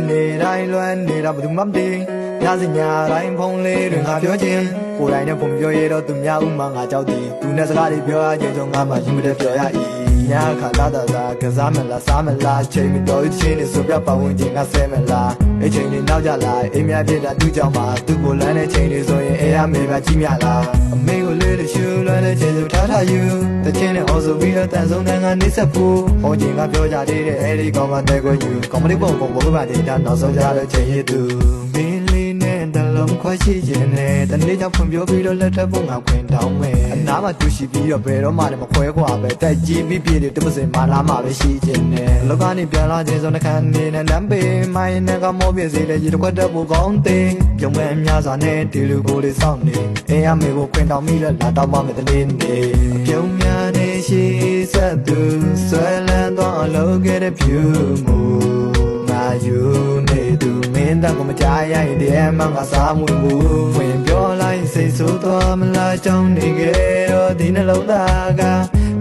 နေတိုင်းလွမ်းနေတာဘယ်သူမှမသိညစညာတိုင်းဖုံးလေးတွေငါပြောခြင်းကိုယ်တိုင်နဲ့ပုံပြောရတော့သူများဥမာငါကြောက်သည်သူနဲ့စကားတွေပြောရခြင်းကြောင့်ငါမှရင်မတဲ့ပြောရ၏ညခါလာတာကစားမလားစားမလားချိန်မတော်ချင်းနဲ့ဆိုပြပတ်ဝန်းကျင်ကဆဲမလားအချိန်တွေနောက်ကြလာအိမ်များပြတာသူ့ကြောင့်မှသူ့ကိုလမ်းတဲ့ချိန်တွေဆိုရင်အေးရမေပဲကြီးမြလားအမေကိုလေးတရှူလွမ်းတဲ့ချိန်ဆိုထားထားယူတချင်းနဲ့အော်ဆိုပြီးတော့တန်ဆုံးတဲ့ငါနေဆက်ဖို့ဟောချင်းကပြောကြသေးတဲ့အဲဒီကောင်ကတဲ့ကိုယူကောင်မလေးပုံဘိုးပါနေတာနောက်ဆုံးကြတဲ့ချိန်ရသူမင်းလေးနဲ့တလုံးခွဲရှိခြင်းနဲ့တနေ့ကြောင့်ဖွံ့ဖြိုးပြီးတော့လက်ထပ်ဖို့ငါခွင်တောင်းမယ်အနားမှာတူရှိပြီးတော့ဘယ်တော့မှလည်းမခွဲခွာပဲတက်ကြီးပြီးပြည့်တယ်တပစင်မလာမှပဲရှိခြင်းနဲ့လောကနေပြန်လာခြင်းဆိုနှခမ်းနေနဲ့လမ်းပေမိုင်းနဲ့ကမောပြည့်စေတဲ့ရေတစ်ခွက်တက်ဖို့ကောင်းတဲ့ပြုံးမဲ့များစွာနဲ့ဒီလူကိုလေးစောင့်နေအင်းရမေကိုခွင်တောင်းပြီးတော့လာတော့မှမယ်တနေ့နေပြုံးများနေရှိဆက်သူဆွဲလန်းတော့အလုပ်ခဲ့တဲ့ဖြူမှုငါယူနေသူမင်းတကမကြားရရင်ဒီမှငါစားမွေဘူးဝင်ပြောလိုက်စိတ်ဆိုးသွားမလားကြောင်းနေခဲ့တော့ဒီနှလုံးသားက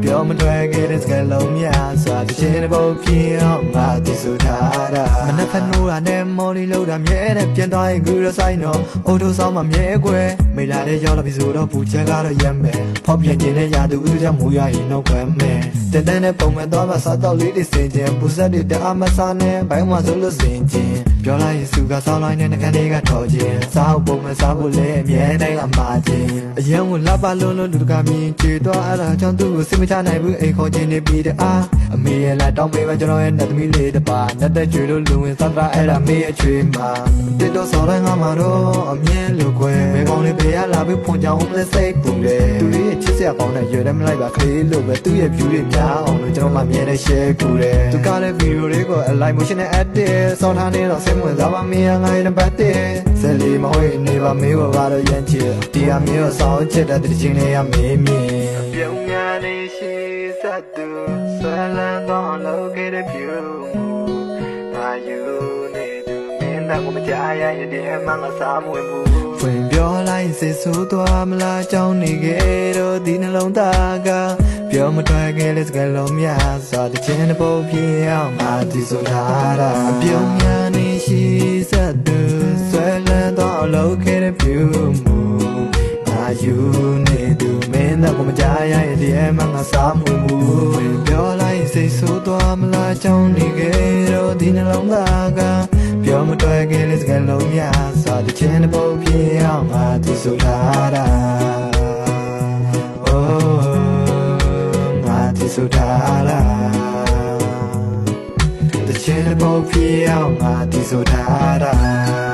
ပြောမထွက်ခဲ့တဲ့စကားလုံးများစွာတခြင်းတစ်ပုတ်ပြင်းအောင်ငါသိဆိုထားတာမနှက်ဖက်နိုးတာနဲ့မော်လီလို့တာမြဲတဲ့ပြန်သွားရင်ကူရဆိုင်တော့အိုတိုဆောင်မှမြဲကွယ်မိလာတဲ့ရောက်လာပြီဆိုတော့ပူချက်ကတော့ရက်မယ်ဖောက်ပြန်ခြင်းနဲ့ရာသူဥကြောင့်မူရရင်တော့ခွဲမယ်တန်တန်နဲ့ပုံမှန်သွားမှစားတော့လေးတွေစင်ခြင်းပူဆက်တွေတအားမစားနဲ့ဘိုင်းမှဆိုလို့စင်ခြင်းပြောလိုက်ရင်စုကစောင်းလိုက်တဲ့နှကန်းတွေကထော်ခြင်းစားဖို့ပုံမှန်စားဖို့လည်းအမြဲတမ်းကမှာခြင်းအရင်ကလှပလုံးလုံးလူတကာမြင်ကြွေတော့အဲ့ဒါကြောင့်သူ့ကိုစိတ်မချနိုင်ဘူးအိမ်ခေါ်ခြင်းနေပြီးတအားအမေရဲ့လက်တောင်းပေးပါကျွန်တော်ရဲ့နှသမီးလေးတစ်ပါးနှက်တဲ့ကြွေလို့လူဝင်စားတာအဲ့ဒါမေးအချွေမှာတစ်တော့စော်တိုင်းငါမှာတော့အမြဲလို့ခွဲမေကောင်းလေးဖေးရလာပြီးဖွန်ကြောင်ဦးလေးစိတ်ပူတယ်သူလေးရဲ့ချစ်စရာကောင်းတဲ့ရွယ်တယ်မလိုက်ပါကလေးလို့ပဲသူ့ရဲ့ view တွေများအောင်လို့ကျွန်တော်မှမြဲတဲ့ share ကူတယ်သူကလည်း video တွေကို like motion နဲ့ edit စောင်းထားနေတော့စိတ်ဝင်စားပါမင်းငါရဲ့ပတ်တဲ့ဇလီမဝေးနေပါမေးတော့ကတော့ရမ်းချစ်တရားမျိုးစောင်းချစ်တဲ့ချင်းလေးရမေးမြင်ပြုံးများနေရှိဆက်သူဆွဲလန်းတော့လောကရဲ့ view ဘာယူနေသူမင်းကမကြားရရင်ဒီမှငါစားမွေဘူးဖွင့်ပြောလိုက်စိတ်ဆိုးသွားမလားကြောင်းနေခဲ့တော့ဒီနှလုံးသားကပြောမထွက်ခဲ့တဲ့စကားလုံးများစွာတခြင်းတစ်ပုတ်ပြင်းအောင်ငါသိဆိုထားတာပြုံးများနေရှိဆက်သူဆွဲလန်းတော့လောကရဲ့ view ငါယူနေသူမင်းကမကြားရရင်ဒီမှငါစားမွေဘူးဖွင့်ပြောလိုက်စိတ်ဆိုးသွားမလားကြောင်းနေခဲ့တော့ဒီနှလုံးသားကပြောမထွက်ခဲ့တဲ့စကားလုံးများစွာတခြင်းတစ်ပုတ်ပြင်းအောင်ငါသိဆိုထားတာငါသိဆိုထားတာတခြင်းတစ်ပုတ်ပြင်းအောင်ငါသိဆိုထားတာ